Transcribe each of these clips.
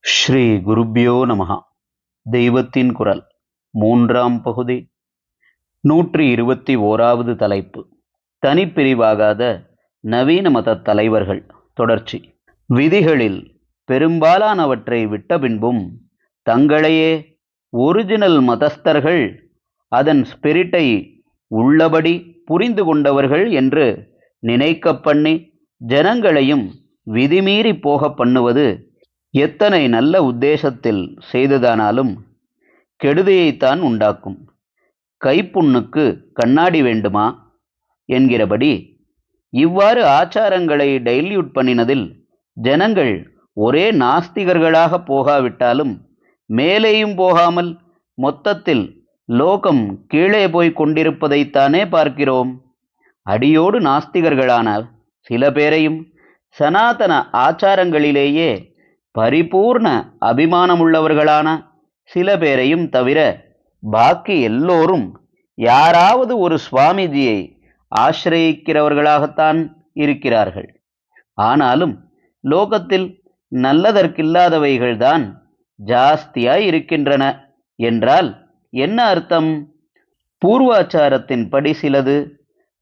ஸ்ரீ குருப்யோ நமஹ. தெய்வத்தின் குரல் மூன்றாம் பகுதி 121வது தலைப்பு. தனிப்பிரிவாகாத நவீன மத தலைவர்கள் தொடர்ச்சி. விதிகளில் பெரும்பாலானவற்றை விட்ட பின்பும் தங்களையே ஒரிஜினல் மதஸ்தர்கள், அதன் ஸ்பிரிட்டை உள்ளபடி புரிந்து கொண்டவர்கள் என்று நினைக்க பண்ணி ஜனங்களையும் விதிமீறி போக பண்ணுவது எத்தனை நல்ல உத்தேசத்தில் செய்ததானாலும் கெடுதியைத்தான் உண்டாக்கும். கைப்புண்ணுக்கு கண்ணாடி வேண்டுமா என்கிறபடி இவ்வாறு ஆச்சாரங்களை டைல்யூட் பண்ணினதில் ஜனங்கள் ஒரே நாஸ்திகர்களாக போகாவிட்டாலும் மேலேயும் போகாமல் மொத்தத்தில் லோகம் கீழே போய் கொண்டிருப்பதைத்தானே பார்க்கிறோம். அடியோடு நாஸ்திகர்களான சில பேரையும் சனாதன ஆச்சாரங்களிலேயே பரிபூர்ண அபிமானமுள்ளவர்களான சில பேரையும் தவிர பாக்கி எல்லோரும் யாராவது ஒரு சுவாமிஜியை ஆசிரயிக்கிறவர்களாகத்தான் இருக்கிறார்கள். ஆனாலும் லோகத்தில் நல்லதற்கில்லாதவைகள்தான் ஜாஸ்தியாய் இருக்கின்றன என்றால் என்ன அர்த்தம்? பூர்வாச்சாரத்தின் படி சிலது,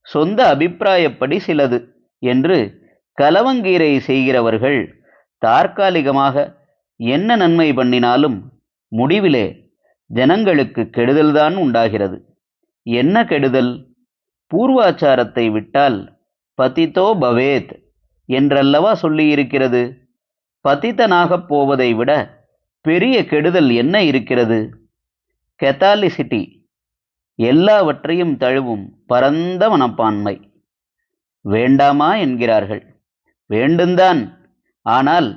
சொந்த அபிப்பிராயப்படி சிலது என்று கலவங்கீரை செய்கிறவர்கள் தற்காலிகமாக என்ன நன்மை பண்ணினாலும் முடிவிலே ஜனங்களுக்கு கெடுதல்தான் உண்டாகிறது. என்ன கெடுதல்? பூர்வாச்சாரத்தை விட்டால் பதிதோ பவேத் என்றல்லவா சொல்லியிருக்கிறது. பதிதனாகப் போவதை விட பெரிய கெடுதல் என்ன இருக்கிறது? கெத்தாலிசிட்டி, எல்லாவற்றையும் தழுவும் பரந்த மனப்பான்மை. வேண்டாமா என்கிறார்கள். வேண்டுந்தான். ஆனால்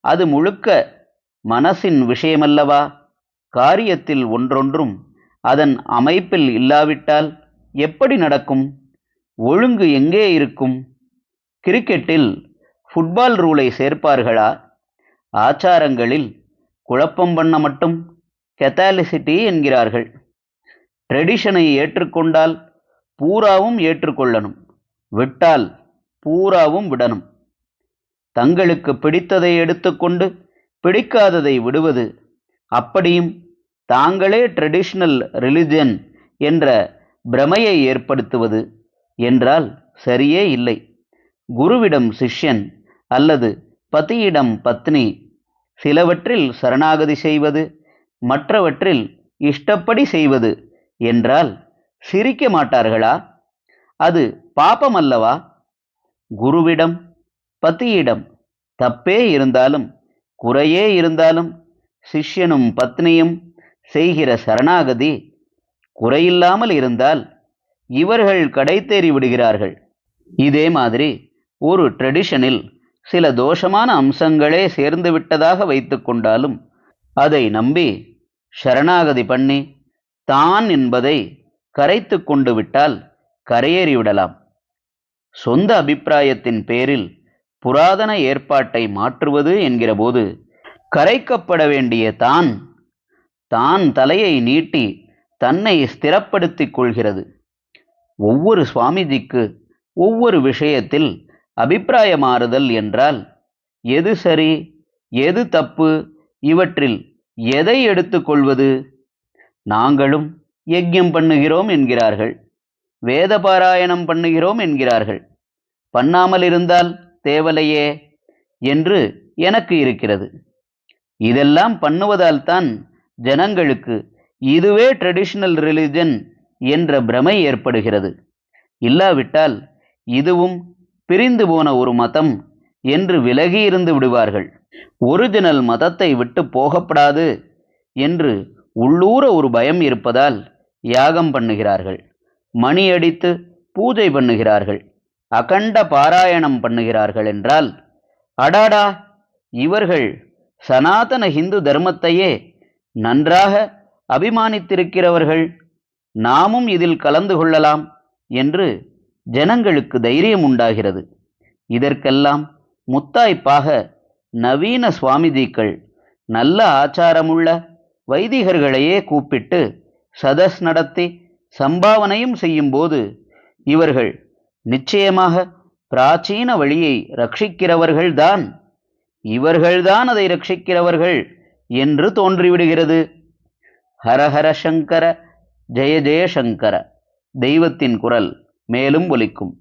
அது முழுக்க மனசின் விஷயமல்லவா. காரியத்தில் ஒன்றொன்றும் அதன் அமைப்பில் இல்லாவிட்டால் எப்படி நடக்கும்? ஒழுங்கு எங்கே இருக்கும்? கிரிக்கெட்டில் ஃபுட்பால் ரூலை சேர்ப்பார்களா? ஆச்சாரங்களில் குழப்பம் பண்ண மட்டும் கெத்தாலிசிட்டி என்கிறார்கள். ட்ரெடிஷனை ஏற்றுக்கொண்டால் பூராவும் ஏற்றுக்கொள்ளணும், விட்டால் பூராவும் விடணும். தங்களுக்கு பிடித்ததை எடுத்துக்கொண்டு பிடிக்காததை விடுவது, அப்படியும் தாங்களே ட்ரெடிஷ்னல் ரிலிஜன் என்ற பிரமையை ஏற்படுத்துவது என்றால் சரியே இல்லை. குருவிடம் சிஷ்யன் அல்லது பதியிடம் பத்னி சிலவற்றில் சரணாகதி செய்வது, மற்றவற்றில் இஷ்டப்படி செய்வது என்றால் சிரிக்க மாட்டார்களா? அது பாபமல்லவா? குருவிடம் பதியிடம் தப்பே இருந்தாலும் குறையே இருந்தாலும் சிஷ்யனும் பத்னியும் செய்கிற சரணாகதி குறையில்லாமல் இருந்தால் இவர்கள் கடை தேறி விடுகிறார்கள். இதே மாதிரி ஒரு ட்ரெடிஷனில் சில தோஷமான அம்சங்களே சேர்ந்து விட்டதாக வைத்து கொண்டாலும் அதை நம்பி சரணாகதி பண்ணி தான் என்பதை கரைத்து கொண்டு விட்டால் கரையேறிவிடலாம். சொந்த அபிப்பிராயத்தின் பேரில் புராதன ஏற்பாட்டை மாற்றுவது என்கிற போது கரைக்கப்பட வேண்டிய தான் தலையை நீட்டி தன்னை ஸ்திரப்படுத்திக் கொள்கிறது. ஒவ்வொரு சுவாமிஜிக்கு ஒவ்வொரு விஷயத்தில் அபிப்பிராய மாறுதல் என்றால் எது சரி எது தப்பு, இவற்றில் எதை எடுத்துக்கொள்வது? நாங்களும் யஜ்ஞம் பண்ணுகிறோம் என்கிறார்கள், வேத பாராயணம் பண்ணுகிறோம் என்கிறார்கள். பண்ணாமல் இருந்தால் தேவலையே என்று எனக்கு இருக்கிறது. இதெல்லாம் பண்ணுவதால் தான் ஜனங்களுக்கு இதுவே ட்ரெடிஷ்னல் ரிலிஜன் என்ற பிரமை ஏற்படுகிறது. இல்லாவிட்டால் இதுவும் பிரிந்து போன ஒரு மதம் என்று விலகி இருந்து விடுவார்கள். ஒரிஜினல் மதத்தை விட்டு போகப்படாது என்று உள்ளூர ஒரு பயம் இருப்பதால் யாகம் பண்ணுகிறார்கள், மணி அடித்து பூஜை பண்ணுகிறார்கள், அகண்ட பாராயணம் பண்ணுகிறார்கள் என்றால் அடாடா, இவர்கள் சனாதன ஹிந்து தர்மத்தையே நன்றாக அபிமானித்திருக்கிறவர்கள், நாமும் இதில் கலந்து கொள்ளலாம் என்று ஜனங்களுக்கு தைரியம் உண்டாகிறது. இதற்கெல்லாம் முத்தாய்ப்பாக நவீன சுவாமிஜிக்கள் நல்ல ஆச்சாரமுள்ள வைதிகர்களையே கூப்பிட்டு சதஸ் நடத்தி சம்பாவனையும் செய்யும்போது இவர்கள் நிச்சயமாக பிராச்சீன வழியை ரட்சிக்கிறவர்கள்தான், இவர்கள்தான் அதை ரட்சிக்கிறவர்கள் என்று தோன்றிவிடுகிறது. ஹரஹர சங்கர, ஜெய ஜெயசங்கர, தெய்வத்தின் குரல் மேலும் ஒலிக்கும்.